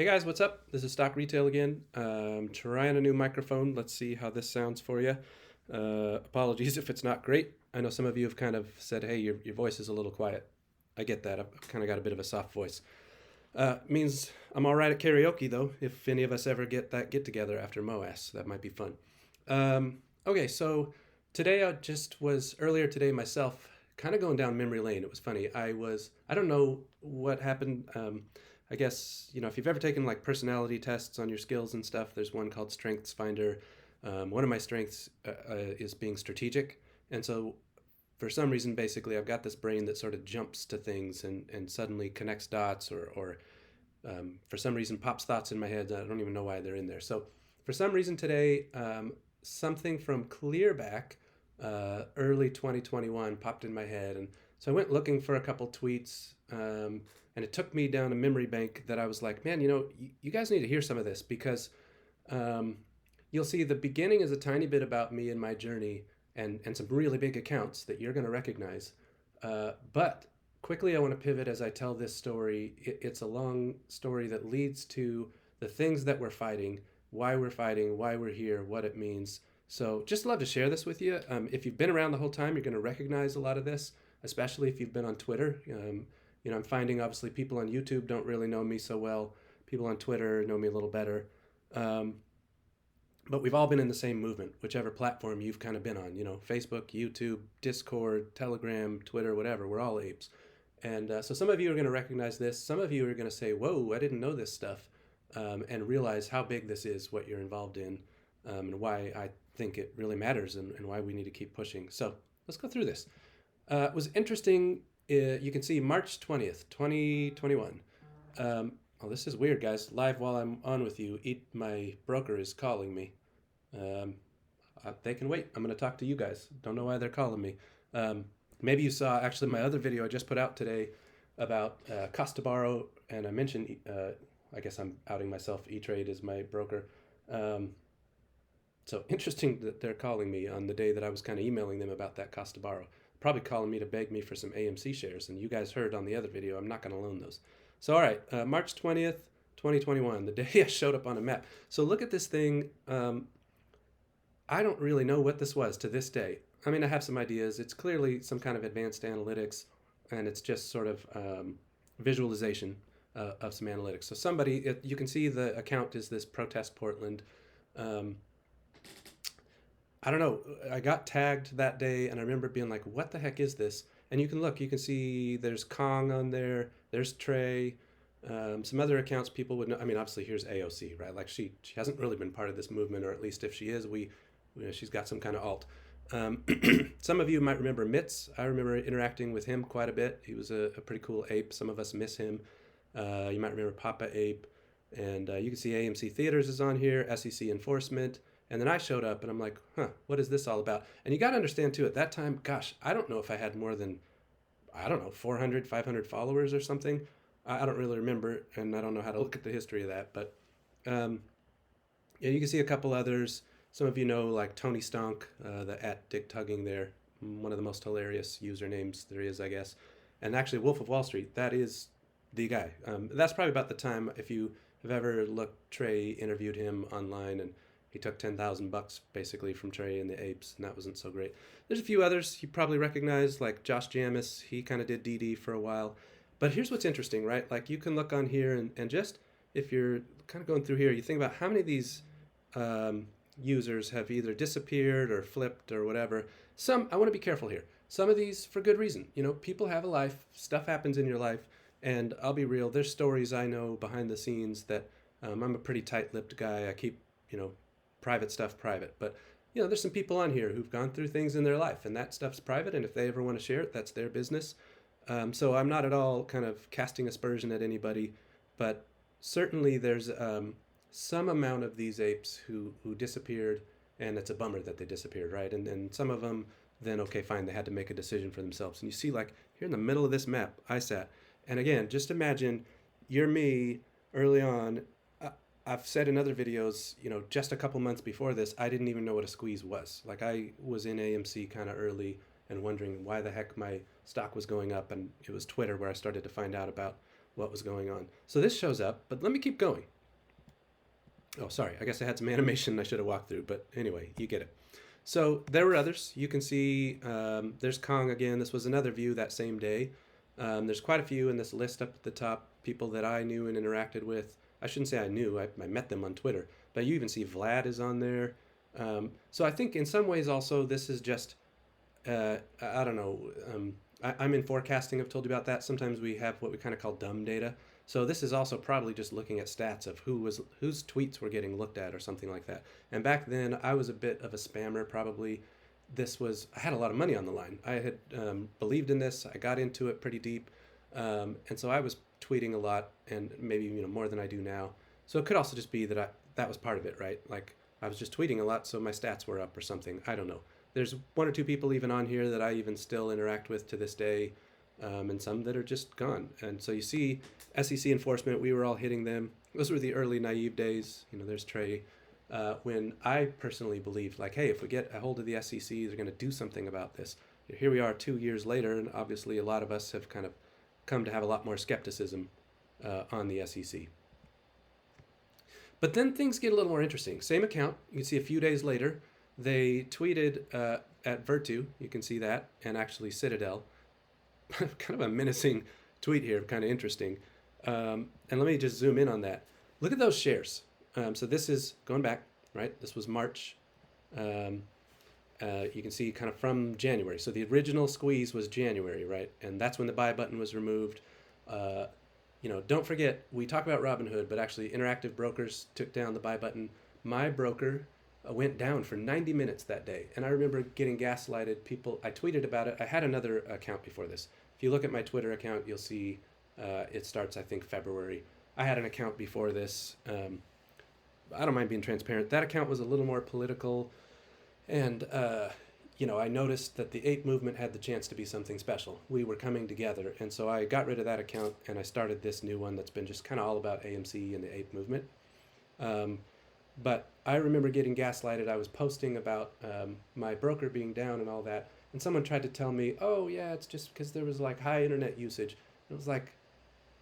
Hey guys, what's up? This is Stock Retail again. Trying a new microphone. Let's see how this sounds for you. Apologies if it's not great. I know some of you have kind of said, hey, your voice is a little quiet. I get that. I've kind of got a bit of a soft voice. Means I'm all right at karaoke, though, if any of us ever get that get together after MOAS. That might be fun. Okay, so today I just was earlier today myself kind of going down memory lane. It was funny. I don't know what happened. I guess, if you've ever taken like personality tests on your skills and stuff, there's one called Strengths Finder. One of my strengths is being strategic. And so for some reason, basically, I've got this brain that sort of jumps to things and suddenly connects dots or for some reason pops thoughts in my head. I don't even know why they're in there. So for some reason today, something from Clearback, early 2021, popped in my head. And so I went looking for a couple tweets, and it took me down a memory bank that I was like, man, you guys need to hear some of this because um, you'll see the beginning is a tiny bit about me and my journey and some really big accounts that you're going to recognize. But quickly, I want to pivot as I tell this story. It's a long story that leads to the things that we're fighting, why we're here, what it means. So just love to share this with you. If you've been around the whole time, you're going to recognize a lot of this, especially if you've been on Twitter. I'm finding obviously people on YouTube don't really know me so well. People on Twitter know me a little better. Um, but we've all been in the same movement, whichever platform you've kind of been on, Facebook, YouTube, Discord, Telegram, Twitter, whatever. We're all apes. And so some of you are going to recognize this. Some of you are going to say, whoa, I didn't know this stuff, and realize how big this is, what you're involved in, and why I think it really matters and why we need to keep pushing. So let's go through this. It was interesting. You can see March 20th, 2021. Oh, this is weird, guys. Live while I'm on with you, my broker is calling me. Um, they can wait. I'm going to talk to you guys. Don't know why they're calling me. Um, Maybe you saw actually my other video I just put out today about Costa Borrow, and I mentioned, I guess I'm outing myself, E-Trade is my broker. Um, so interesting that they're calling me on the day that I was kind of emailing them about that Costa Borrow. Probably calling me to beg me for some AMC shares, and you guys heard on the other video, I'm not going to loan those. So, all right, March 20th, 2021, the day I showed up on a map. So look at this thing. I don't really know what this was to this day. I mean, I have some ideas. It's clearly some kind of advanced analytics, and it's just sort of visualization of some analytics. So you can see the account is this Protest Portland. Um, I don't know. I got tagged that day, and I remember being like, "What the heck is this?" And you can look. You can see there's Kong on there. There's Trey. Some other accounts people would know. I mean, obviously, here's AOC, right? Like she hasn't really been part of this movement, or at least if she is, she's got some kind of alt. Um, some of you might remember Mitz. I remember interacting with him quite a bit. He was a pretty cool ape. Some of us miss him. You might remember Papa Ape. And you can see AMC Theaters is on here, SEC Enforcement. And then I showed up and I'm like, what is this all about? And you got to understand too, at that time, gosh, I don't know if I had more than, I don't know, 400, 500 followers or something. I don't really remember, and I don't know how to look at the history of that. But um, yeah, you can see a couple others. Some of you know, like Tony Stonk, the at Dick Tugging there, one of the most hilarious usernames there is, I guess. And actually, Wolf of Wall Street, that is the guy. That's probably about the time, if you have ever looked, Trey interviewed him online, and he took 10,000 bucks basically from Trey and the Apes, and that wasn't so great. There's a few others you probably recognize, like Josh Jamis. He kind of did DD for a while. But here's what's interesting, right? Like you can look on here and just if you're kind of going through here, you think about how many of these um, users have either disappeared or flipped or whatever. I want to be careful here. Some of these for good reason. People have a life, stuff happens in your life, and I'll be real. There's stories I know behind the scenes that I'm a pretty tight-lipped guy. I keep private stuff private, but there's some people on here who've gone through things in their life, and that stuff's private. And if they ever want to share it, that's their business. So I'm not at all kind of casting aspersion at anybody, but certainly there's some amount of these apes who disappeared, and it's a bummer that they disappeared, right? And some of them, then okay, fine, they had to make a decision for themselves. And you see, like here in the middle of this map, I sat, and again, just imagine you're me early on. I've said in other videos, just a couple months before this, I didn't even know what a squeeze was. Like I was in AMC kind of early and wondering why the heck my stock was going up, and it was Twitter where I started to find out about what was going on. So this shows up, but let me keep going. Oh, sorry. I guess I had some animation I should have walked through, but anyway, you get it. So there were others. You can see there's Kong again. This was another view that same day. There's quite a few in this list up at the top, people that I knew and interacted with. I shouldn't say I knew, I met them on Twitter, but you even see Vlad is on there. So I think in some ways also this is just, I don't know, I'm in forecasting, I've told you about that. Sometimes we have what we kind of call dumb data. So this is also probably just looking at stats of whose tweets were getting looked at or something like that. And back then I was a bit of a spammer probably. I had a lot of money on the line. I had believed in this. I got into it pretty deep. And so I was tweeting a lot and maybe more than I do now. So it could also just be that that was part of it, right? Like I was just tweeting a lot so my stats were up or something. I don't know. There's one or two people even on here that I even still interact with to this day, and some that are just gone. And so you see SEC enforcement, we were all hitting them. Those were the early naive days. There's Trey. When I personally believed, like, hey, if we get a hold of the SEC, they're going to do something about this. Here we are 2 years later, and obviously a lot of us have kind of come to have a lot more skepticism on the SEC. But then things get a little more interesting. Same account, you can see a few days later, they tweeted at Virtu, you can see that, and actually Citadel. Kind of a menacing tweet here, kind of interesting. And let me just zoom in on that. Look at those shares. So this is going back, right? This was March. You can see kind of from January. So the original squeeze was January, right? And that's when the buy button was removed. Don't forget, we talk about Robinhood, but actually Interactive Brokers took down the buy button. My broker went down for 90 minutes that day. And I remember getting gaslighted. I tweeted about it. I had another account before this. If you look at my Twitter account, you'll see it starts, I think, February. I had an account before this. I don't mind being transparent. That account was a little more political. And, I noticed that the ape movement had the chance to be something special. We were coming together. And so I got rid of that account and I started this new one that's been just kind of all about AMC and the ape movement. But I remember getting gaslighted. I was posting about my broker being down and all that. And someone tried to tell me, oh, yeah, it's just because there was like high internet usage. It was like,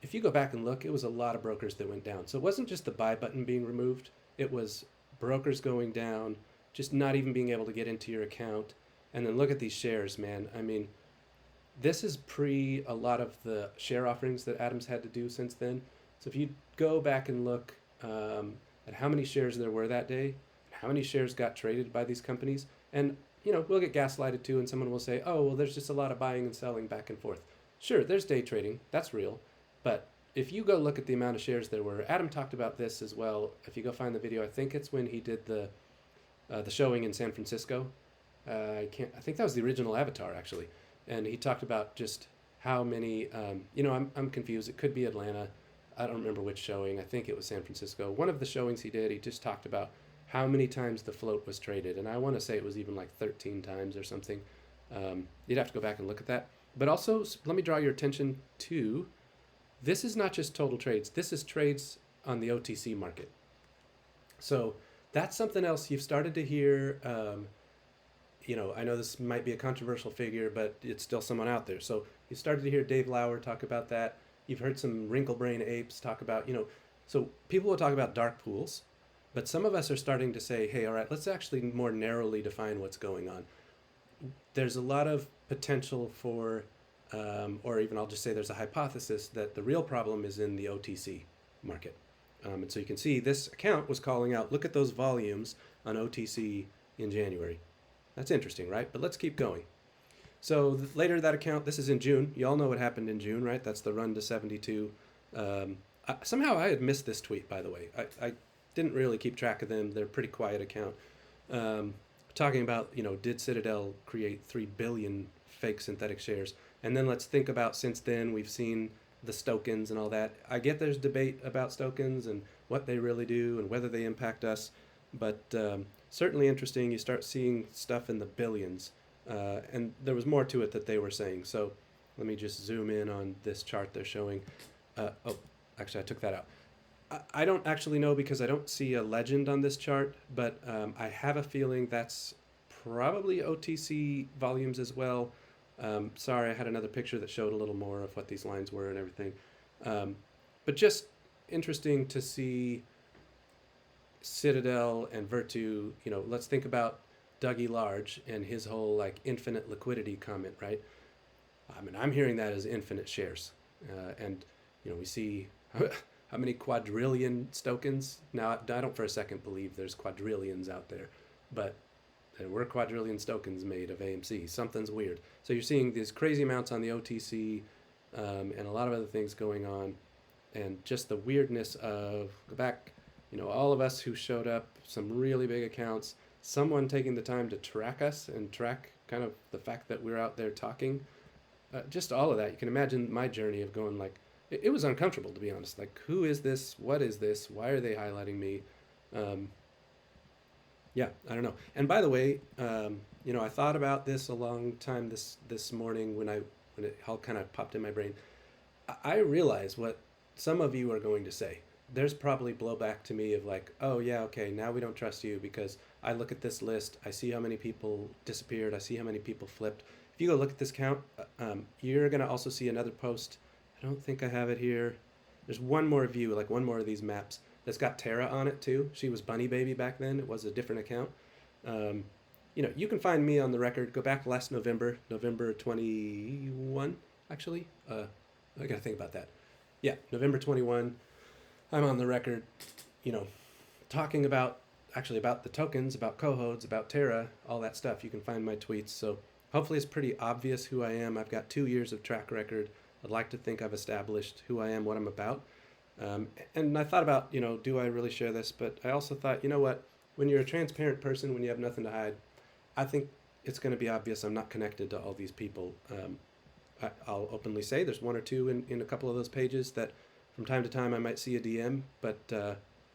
if you go back and look, it was a lot of brokers that went down. So it wasn't just the buy button being removed. It was brokers going down, just not even being able to get into your account. And then look at these shares, man. I mean, this is pre a lot of the share offerings that Adams had to do since then. So if you go back and look at how many shares there were that day, how many shares got traded by these companies, and we'll get gaslighted too, and someone will say, oh, well, there's just a lot of buying and selling back and forth. Sure, there's day trading. That's real. But if you go look at the amount of shares there were, Adam talked about this as well. If you go find the video, I think it's when he did the showing in San Francisco. I think that was the original Avatar, actually. And he talked about just how many, I'm confused. It could be Atlanta. I don't remember which showing. I think it was San Francisco. One of the showings he did, he just talked about how many times the float was traded. And I want to say it was even like 13 times or something. You'd have to go back and look at that. But also, let me draw your attention to, this is not just total trades. This is trades on the OTC market. So that's something else you've started to hear. I know this might be a controversial figure, but it's still someone out there. So you started to hear Dave Lauer talk about that. You've heard some wrinkle brain apes talk about, so people will talk about dark pools, but some of us are starting to say, hey, all right, let's actually more narrowly define what's going on. There's a lot of potential for, or even I'll just say there's a hypothesis that the real problem is in the OTC market. And so you can see this account was calling out, look at those volumes on OTC in January. That's interesting, right? But let's keep going. So later that account, this is in June. You all know what happened in June, right? That's the run to 72. Somehow I had missed this tweet, by the way. I didn't really keep track of them. They're a pretty quiet account. Talking about, did Citadel create 3 billion fake synthetic shares? And then let's think about since then, we've seen the Stokens and all that. I get there's debate about Stokens and what they really do and whether they impact us. But certainly interesting. You start seeing stuff in the billions. And there was more to it that they were saying. So let me just zoom in on this chart they're showing. Actually, I took that out. I don't actually know because I don't see a legend on this chart, but I have a feeling that's probably OTC volumes as well. Sorry, I had another picture that showed a little more of what these lines were and everything. But just interesting to see Citadel and Virtu. Let's think about Dougie Large and his whole like infinite liquidity comment, right? I mean, I'm hearing that as infinite shares, and we see how many quadrillion tokens. Now, I don't for a second believe there's quadrillions out there, but there were quadrillion tokens made of AMC. Something's weird. So you're seeing these crazy amounts on the OTC, and a lot of other things going on, and just the weirdness of go back. All of us who showed up, some really big accounts, someone taking the time to track us and track kind of the fact that we're out there talking. Just all of that. You can imagine my journey of going like, it was uncomfortable to be honest. Like, who is this? What is this? Why are they highlighting me? Um, yeah, I don't know. And by the way, I thought about this a long time this morning when it all kind of popped in my brain. I realize what some of you are going to say. There's probably blowback to me of like, oh yeah, okay, now we don't trust you because I look at this list, I see how many people disappeared, I see how many people flipped. If you go look at this count, you're gonna also see another post. I don't think I have it here. There's one more view, like one more of these maps that's got Tara on it too. She was Bunny Baby back then. It was a different account. Um, you can find me on the record. Go back last November 21, actually. I gotta think about that. Yeah, November 21. I'm on the record, you know, talking about the tokens, about Cohodes, about Terra, all that stuff. You can find my tweets. So hopefully it's pretty obvious who I am. I've got 2 years of track record. I'd like to think I've established who I am, what I'm about. And I thought about, do I really share this? But I also thought, you know what? When you're a transparent person, when you have nothing to hide, I think it's going to be obvious I'm not connected to all these people. I'll openly say there's one or two in a couple of those pages that from time to time I might see a DM, but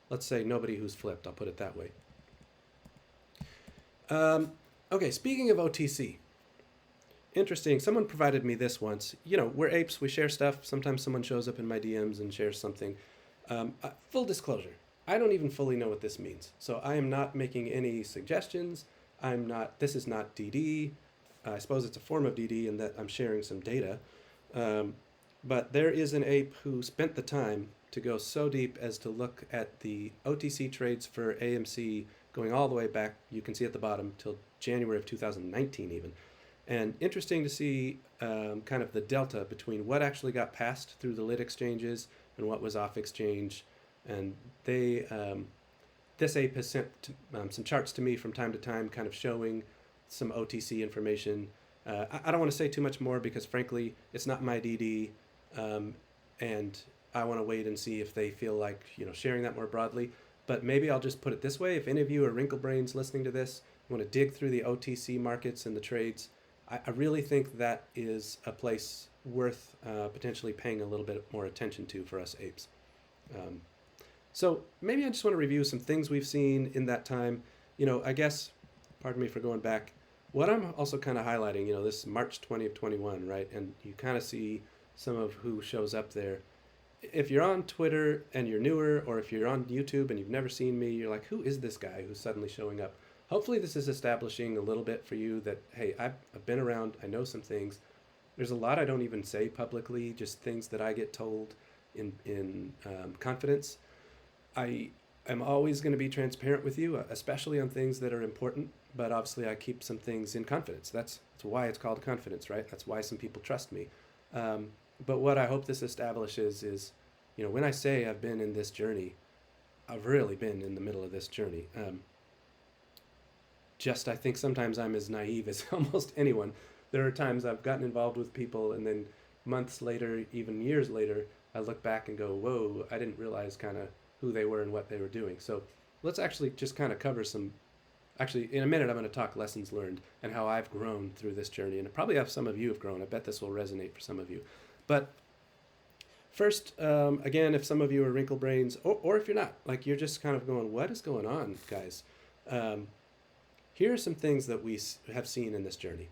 let's say nobody who's flipped. I'll put it that way. Okay, speaking of OTC, interesting. Someone provided me this once. We're apes. We share stuff. Sometimes someone shows up in my DMs and shares something. Full disclosure, I don't even fully know what this means. So I am not making any suggestions. This is not DD. I suppose it's a form of DD in that I'm sharing some data. But there is an ape who spent the time to go so deep as to look at the OTC trades for AMC going all the way back, you can see at the bottom, till January of 2019 even. And interesting to see kind of the delta between what actually got passed through the lit exchanges and what was off exchange. And this ape has sent some charts to me from time to time kind of showing some OTC information. I don't want to say too much more because frankly, it's not my DD. And I want to wait and see if they feel like, sharing that more broadly. But maybe I'll just put it this way. If any of you are wrinkle brains listening to this, want to dig through the OTC markets and the trades, I really think that is a place worth potentially paying a little bit more attention to for us apes. So maybe I just want to review some things we've seen in that time. I guess, pardon me for going back, what I'm also kind of highlighting, this March 20 of 21, right? And you kind of see some of who shows up there. If you're on Twitter and you're newer, or if you're on YouTube and you've never seen me, you're like, who is this guy who's suddenly showing up? Hopefully this is establishing a little bit for you that, hey, I've been around, I know some things. There's a lot I don't even say publicly, just things that I get told in confidence. I am always going to be transparent with you, especially on things that are important, but obviously I keep some things in confidence. That's why it's called confidence, right? That's why some people trust me. But what I hope this establishes is, when I say I've been in this journey, I've really been in the middle of this journey. I think sometimes I'm as naive as almost anyone. There are times I've gotten involved with people and then months later, even years later, I look back and go, whoa, I didn't realize kind of who they were and what they were doing. So let's actually just kind of cover actually in a minute I'm going to talk lessons learned and how I've grown through this journey. And probably how some of you have grown. I bet this will resonate for some of you. But first, again, if some of you are wrinkle brains, or if you're not, like you're just kind of going, what is going on, guys? Here are some things that we have seen in this journey.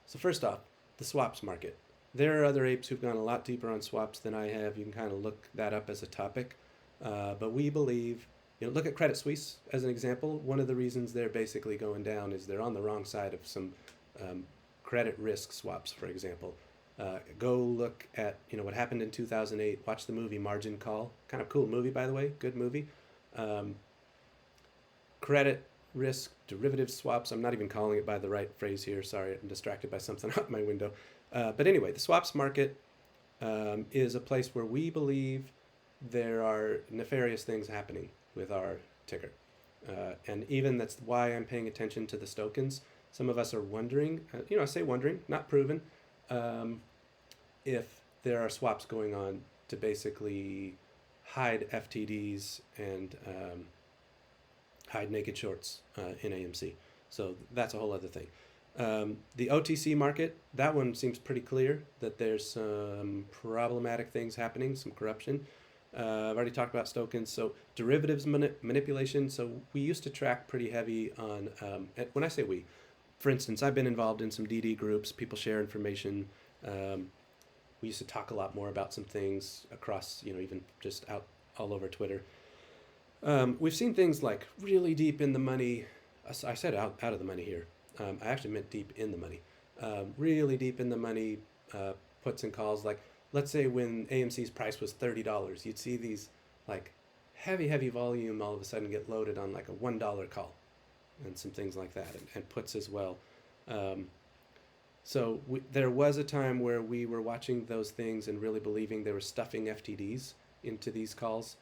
So first off, the swaps market. There are other apes who've gone a lot deeper on swaps than I have. You can kind of look that up as a topic. But we believe, look at Credit Suisse as an example. One of the reasons they're basically going down is they're on the wrong side of some credit risk swaps, for example. Go look at what happened in 2008. Watch the movie Margin Call. Kind of cool movie, by the way. Good movie. Um, Credit risk derivative swaps. I'm not even calling it by the right phrase here. Sorry, I'm distracted by something out my window. But anyway, the swaps market is a place where we believe there are nefarious things happening with our ticker. And even that's why I'm paying attention to the tokens. Some of us are wondering, I say wondering, not proven, if there are swaps going on to basically hide FTDs and hide naked shorts in AMC. So that's a whole other thing. The OTC market, that one seems pretty clear that there's some problematic things happening, some corruption. I've already talked about tokens. So derivatives manipulation. So we used to track pretty heavy on, when I say we, for instance, I've been involved in some DD groups. People share information. We used to talk a lot more about some things across, even just out all over Twitter. We've seen things like really deep in the money. I said out of the money here. I actually meant deep in the money. Really deep in the money puts and calls. Like, let's say when AMC's price was $30, you'd see these like heavy volume all of a sudden get loaded on like a $1 call and some things like that, and puts as well. So there was a time where we were watching those things and really believing they were stuffing FTDs into these calls.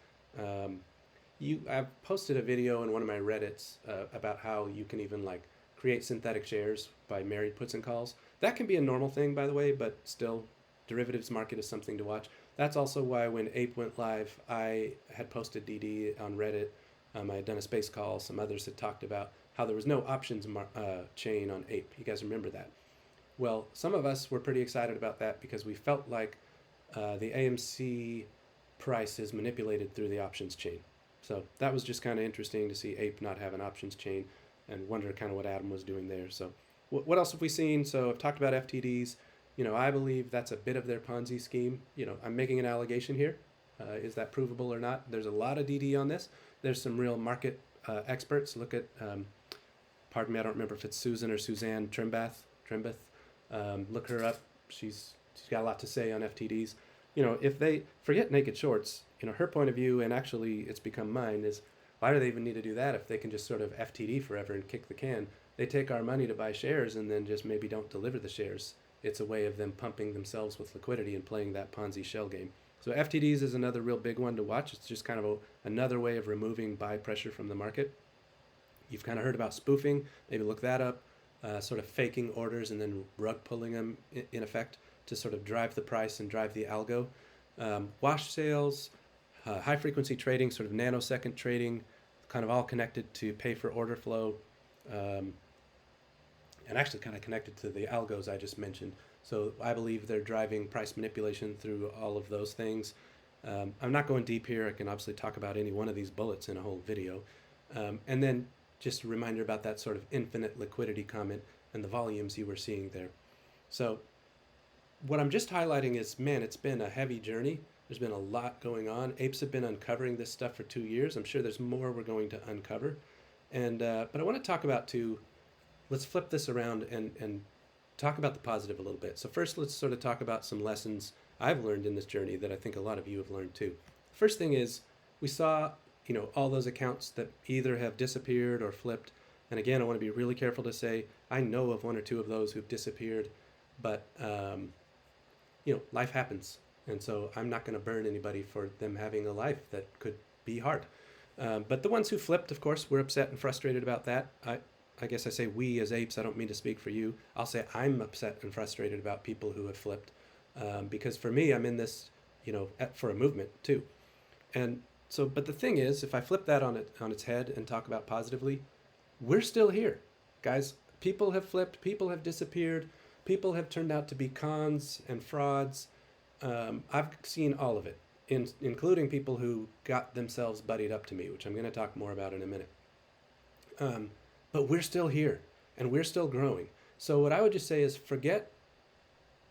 I've posted a video in one of my Reddits about how you can even like create synthetic shares by married puts and calls. That can be a normal thing, by the way, but still, derivatives market is something to watch. That's also why when Ape went live, I had posted DD on Reddit. I had done a space call. Some others had talked about how there was no options chain on Ape. You guys remember that? Well, some of us were pretty excited about that because we felt like the AMC price is manipulated through the options chain. So that was just kind of interesting to see Ape not have an options chain and wonder kind of what Adam was doing there. So what else have we seen? So I've talked about FTDs. I believe that's a bit of their Ponzi scheme. I'm making an allegation here. Is that provable or not? There's a lot of DD on this. There's some real market experts. Look at, pardon me, I don't remember if it's Susan or Suzanne Trimbath. Look her up. She's got a lot to say on FTDs. If they forget naked shorts, her point of view, and actually it's become mine, is why do they even need to do that if they can just sort of FTD forever and kick the can? They take our money to buy shares and then just maybe don't deliver the shares. It's a way of them pumping themselves with liquidity and playing that Ponzi shell game. So FTDs is another real big one to watch. It's just kind of another way of removing buy pressure from the market. You've kind of heard about spoofing. Maybe look that up. Sort of faking orders and then rug pulling them in effect to sort of drive the price and drive the algo. Wash sales, high frequency trading, sort of nanosecond trading, kind of all connected to pay for order flow, and actually kind of connected to the algos I just mentioned. So I believe they're driving price manipulation through all of those things. I'm not going deep here. I can obviously talk about any one of these bullets in a whole video. And then just a reminder about that sort of infinite liquidity comment and the volumes you were seeing there. So what I'm just highlighting is, man, it's been a heavy journey. There's been a lot going on. Apes have been uncovering this stuff for 2 years. I'm sure there's more we're going to uncover. And but I want to talk about let's flip this around and talk about the positive a little bit. So first, let's sort of talk about some lessons I've learned in this journey that I think a lot of you have learned too. First thing is, we saw all those accounts that either have disappeared or flipped. And again, I want to be really careful to say, I know of 1 or 2 of those who've disappeared, but life happens. And so I'm not going to burn anybody for them having a life that could be hard. But the ones who flipped, of course, we're upset and frustrated about that. I guess I say we as apes, I don't mean to speak for you. I'll say I'm upset and frustrated about people who have flipped. Because for me, I'm in this, for a movement too. And so, but the thing is, if I flip that on its head and talk about positively, we're still here, guys. People have flipped, people have disappeared, people have turned out to be cons and frauds. I've seen all of it, including people who got themselves buddied up to me, which I'm going to talk more about in a minute. But we're still here, and we're still growing. So what I would just say is forget,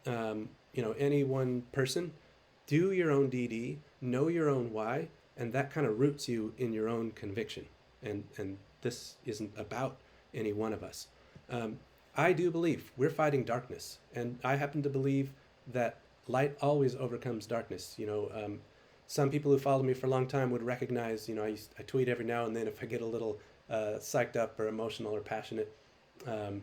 any one person. Do your own DD, know your own why, and that kind of roots you in your own conviction. And this isn't about any one of us. I do believe we're fighting darkness, and I happen to believe that light always overcomes darkness. Some people who followed me for a long time would recognize, I tweet every now and then if I get a little psyched up or emotional or passionate. Um,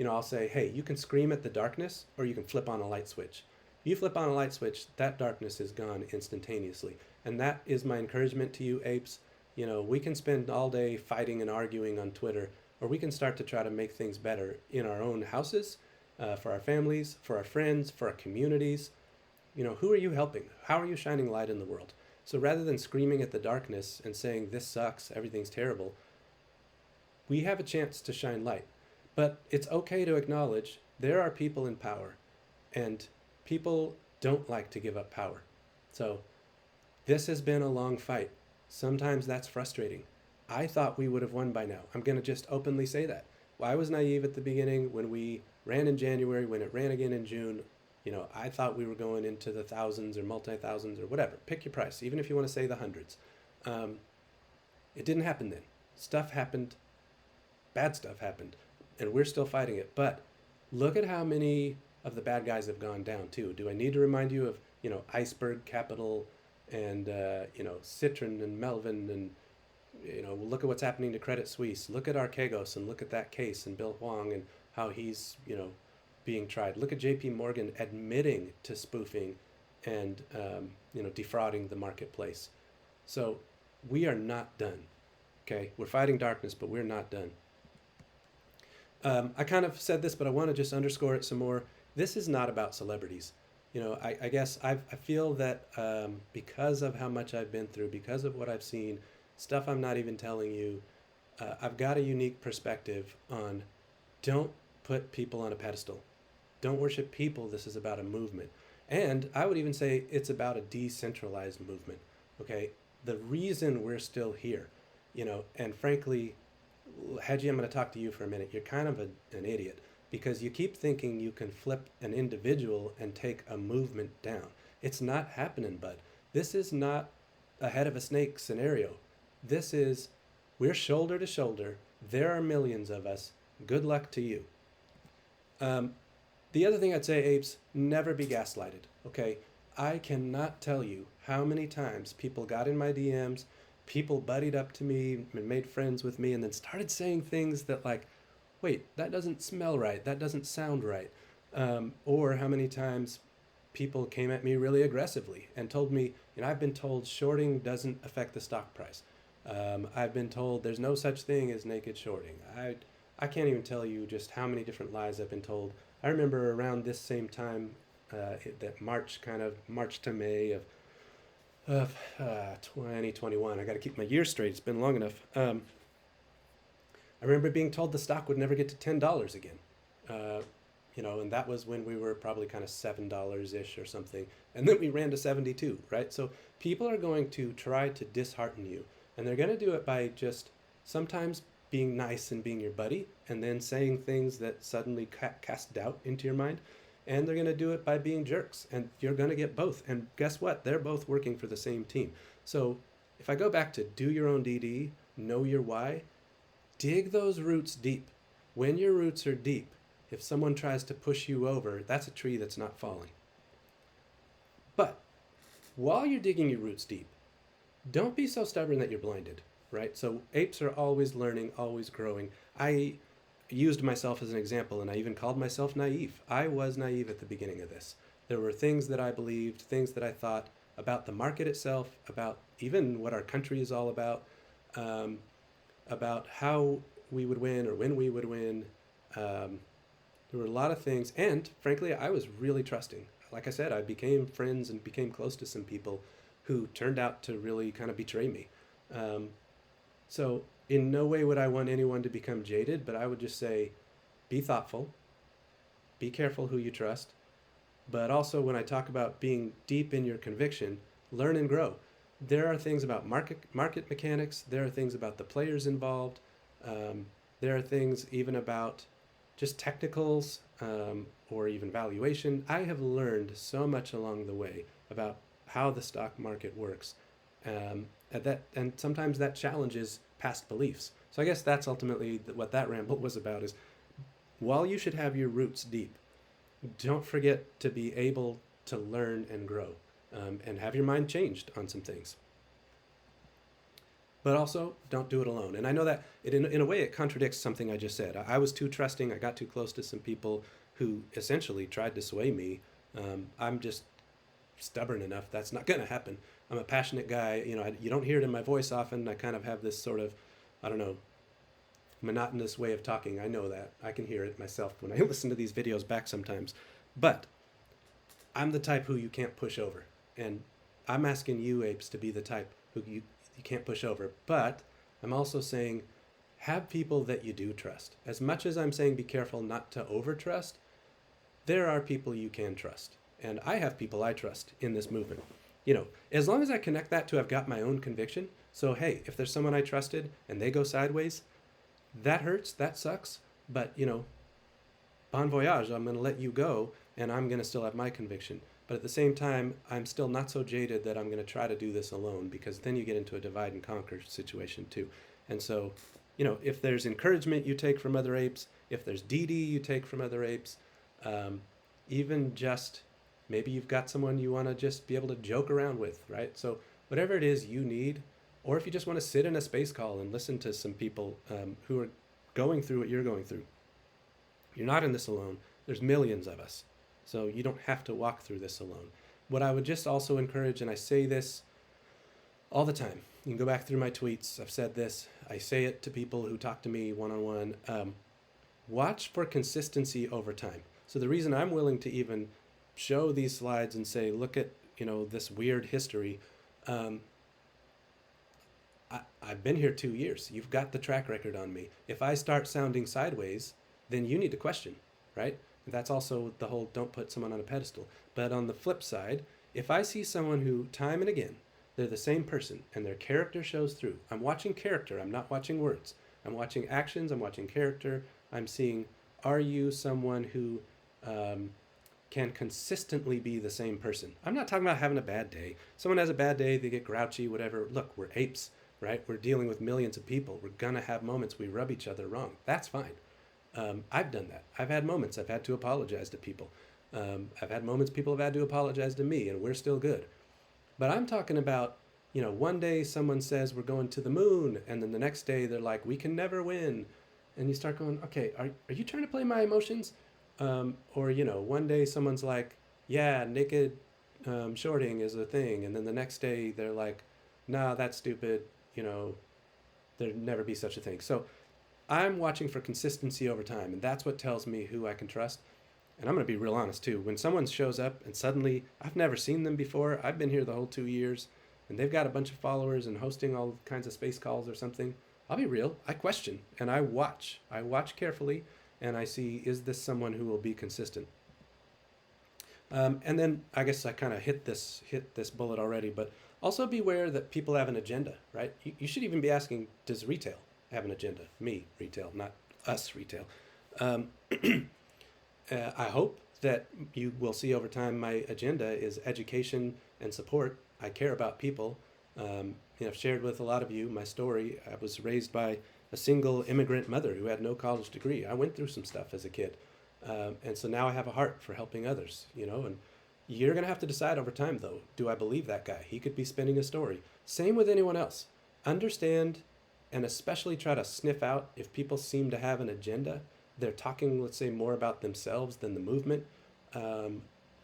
I'll say, hey, you can scream at the darkness or you can flip on a light switch. If you flip on a light switch, that darkness is gone instantaneously. And that is my encouragement to you, apes. We can spend all day fighting and arguing on Twitter, or we can start to try to make things better in our own houses, for our families, for our friends, for our communities. Who are you helping? How are you shining light in the world? So rather than screaming at the darkness and saying, this sucks, everything's terrible, we have a chance to shine light. But it's okay to acknowledge there are people in power, and people don't like to give up power. So this has been a long fight. Sometimes that's frustrating. I thought we would have won by now. I'm going to just openly say that. Well, I was naive at the beginning when we ran in January, when it ran again in June. I thought we were going into the thousands or multi-thousands or whatever. Pick your price, even if you want to say the hundreds. It didn't happen then. Stuff happened. Bad stuff happened. And we're still fighting it. But look at how many of the bad guys have gone down, too. Do I need to remind you of, Iceberg Capital and, Citron and Melvin and, look at what's happening to Credit Suisse. Look at Archegos and look at that case and Bill Huang and how he's, being tried. Look at JP Morgan admitting to spoofing and, defrauding the marketplace. So we are not done. Okay, we're fighting darkness, but we're not done. I kind of said this, but I want to just underscore it some more. This is not about celebrities. I guess I feel that because of how much I've been through, because of what I've seen, stuff I'm not even telling you, I've got a unique perspective on don't put people on a pedestal. Don't worship people. This is about a movement. And I would even say it's about a decentralized movement. Okay, the reason we're still here, and frankly, Hedgie, I'm going to talk to you for a minute. You're kind of an idiot because you keep thinking you can flip an individual and take a movement down. It's not happening, bud. This is not a head of a snake scenario. This is, we're shoulder to shoulder. There are millions of us. Good luck to you. The other thing I'd say, apes, never be gaslighted, okay? I cannot tell you how many times people got in my DMs, people buddied up to me and made friends with me and then started saying things that like, wait, that doesn't smell right, that doesn't sound right. Or how many times people came at me really aggressively and told me, I've been told shorting doesn't affect the stock price. I've been told there's no such thing as naked shorting. I can't even tell you just how many different lies I've been told. I remember around this same time, that March to May of 2021. I got to keep my years straight. It's been long enough. I remember being told the stock would never get to $10 again. And that was when we were probably kind of $7-ish or something. And then we ran to 72, right? So people are going to try to dishearten you. And they're going to do it by just sometimes being nice and being your buddy, and then saying things that suddenly cast doubt into your mind. And they're going to do it by being jerks, and you're going to get both. And guess what? They're both working for the same team. So if I go back to do your own DD, know your why, dig those roots deep. When your roots are deep, if someone tries to push you over, that's a tree that's not falling. But while you're digging your roots deep, don't be so stubborn that you're blinded, right? So apes are always learning, always growing. I used myself as an example, and I even called myself naive. I was naive at the beginning of this. There were things that I believed, things that I thought about the market itself, about even what our country is all about how we would win or when we would win. There were a lot of things, and frankly, I was really trusting. Like I said, I became friends and became close to some people who turned out to really kind of betray me. So in no way would I want anyone to become jaded, but I would just say, be thoughtful, be careful who you trust, but also when I talk about being deep in your conviction, learn and grow. There are things about market mechanics, there are things about the players involved, there are things even about just technicals, or even valuation. I have learned so much along the way about how the stock market works, and sometimes that challenges past beliefs. So I guess that's ultimately what that ramble was about, is while you should have your roots deep, don't forget to be able to learn and grow, and have your mind changed on some things. But also, don't do it alone. And I know that in a way it contradicts something I just said. I was too trusting. I got too close to some people who essentially tried to sway me. I'm just stubborn enough. That's not going to happen. I'm a passionate guy. You don't hear it in my voice often. I kind of have this sort of, I don't know, monotonous way of talking. I know that. I can hear it myself when I listen to these videos back sometimes. But I'm the type who you can't push over. And I'm asking you, apes, to be the type who you can't push over. But I'm also saying have people that you do trust. As much as I'm saying be careful not to over trust, there are people you can trust. And I have people I trust in this movement. As long as I connect that to I've got my own conviction. So, hey, if there's someone I trusted and they go sideways, that hurts, that sucks. But, bon voyage, I'm going to let you go and I'm going to still have my conviction. But at the same time, I'm still not so jaded that I'm going to try to do this alone, because then you get into a divide and conquer situation too. And so, if there's encouragement you take from other apes, if there's DD you take from other apes, even just maybe you've got someone you want to just be able to joke around with, right? So whatever it is you need, or if you just want to sit in a space call and listen to some people who are going through what you're going through, you're not in this alone. There's millions of us. So you don't have to walk through this alone. What I would just also encourage, and I say this all the time, you can go back through my tweets, I've said this, I say it to people who talk to me one-on-one, watch for consistency over time. So the reason I'm willing to even show these slides and say, look at, this weird history, I've been here 2 years. You've got the track record on me. If I start sounding sideways, then you need to question, right? That's also the whole don't put someone on a pedestal. But on the flip side, if I see someone who time and again, they're the same person and their character shows through. I'm watching character. I'm not watching words. I'm watching actions. I'm watching character. I'm seeing, are you someone who can consistently be the same person? I'm not talking about having a bad day. Someone has a bad day, they get grouchy, whatever. Look, we're apes, right? We're dealing with millions of people. We're going to have moments we rub each other wrong. That's fine. I've done that. I've had moments I've had to apologize to people. I've had moments people have had to apologize to me, and we're still good. But I'm talking about, one day someone says we're going to the moon, and then the next day they're like, we can never win. And you start going, okay, are you trying to play my emotions? Or, one day someone's like, yeah, naked shorting is a thing. And then the next day they're like, nah, that's stupid. There'd never be such a thing. So I'm watching for consistency over time, and that's what tells me who I can trust. And I'm going to be real honest too. When someone shows up and suddenly I've never seen them before, I've been here the whole 2 years, and they've got a bunch of followers and hosting all kinds of space calls or something, I'll be real. I question and I watch. I watch carefully, and I see, is this someone who will be consistent? And then I guess I kind of hit this bullet already, but also beware that people have an agenda, right? You should even be asking, does retail have an agenda? Me, retail, not us, retail. I hope that you will see over time my agenda is education and support. I care about people. I've shared with a lot of you my story. I was raised by a single immigrant mother who had no college degree. I went through some stuff as a kid. And so now I have a heart for helping others, and you're going to have to decide over time, though, do I believe that guy? He could be spinning a story. Same with anyone else. Understand and especially try to sniff out if people seem to have an agenda. They're talking, let's say, more about themselves than the movement,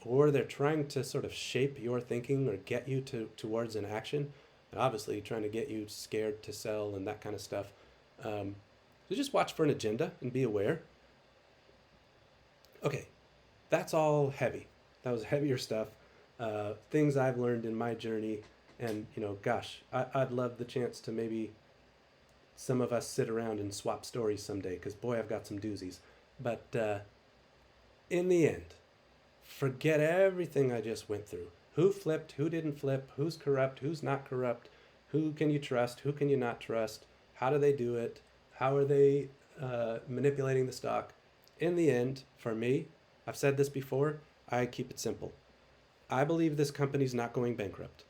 or they're trying to sort of shape your thinking or get you towards an action, and obviously trying to get you scared to sell and that kind of stuff. So just watch for an agenda and be aware. Okay, that's all heavy. That was heavier stuff. Things I've learned in my journey, and gosh, I'd love the chance to maybe some of us sit around and swap stories someday, because boy, I've got some doozies. But in the end, forget everything I just went through. Who flipped, who didn't flip, who's corrupt, who's not corrupt, who can you trust, who can you not trust, how do they do it, how are they manipulating the stock. In the end, for me, I've said this before, I keep it simple. I believe this company's not going bankrupt.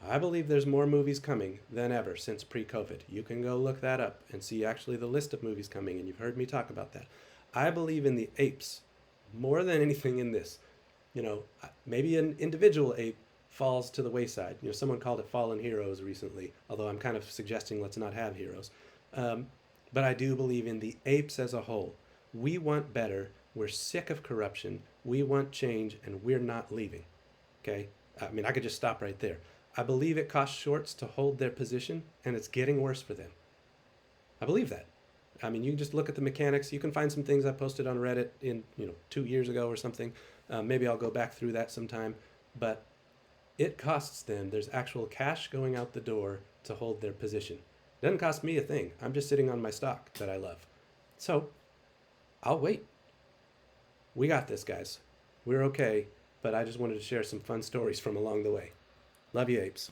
I believe there's more movies coming than ever since pre-COVID. You can go look that up and see actually the list of movies coming, and you've heard me talk about that. I believe in the apes more than anything in this. Maybe an individual ape falls to the wayside. Someone called it fallen heroes recently, although I'm kind of suggesting let's not have heroes. Um, but I do believe in the apes as a whole. We want better. We're sick of corruption. We want change, and we're not leaving. Okay? I mean, I could just stop right there. I believe it costs shorts to hold their position, and it's getting worse for them. I believe that. I mean, you can just look at the mechanics. You can find some things I posted on Reddit in 2 years ago or something. Maybe I'll go back through that sometime. But it costs them. There's actual cash going out the door to hold their position. It doesn't cost me a thing. I'm just sitting on my stock that I love. So I'll wait. We got this, guys. We're okay. But I just wanted to share some fun stories from along the way. Love you, apes.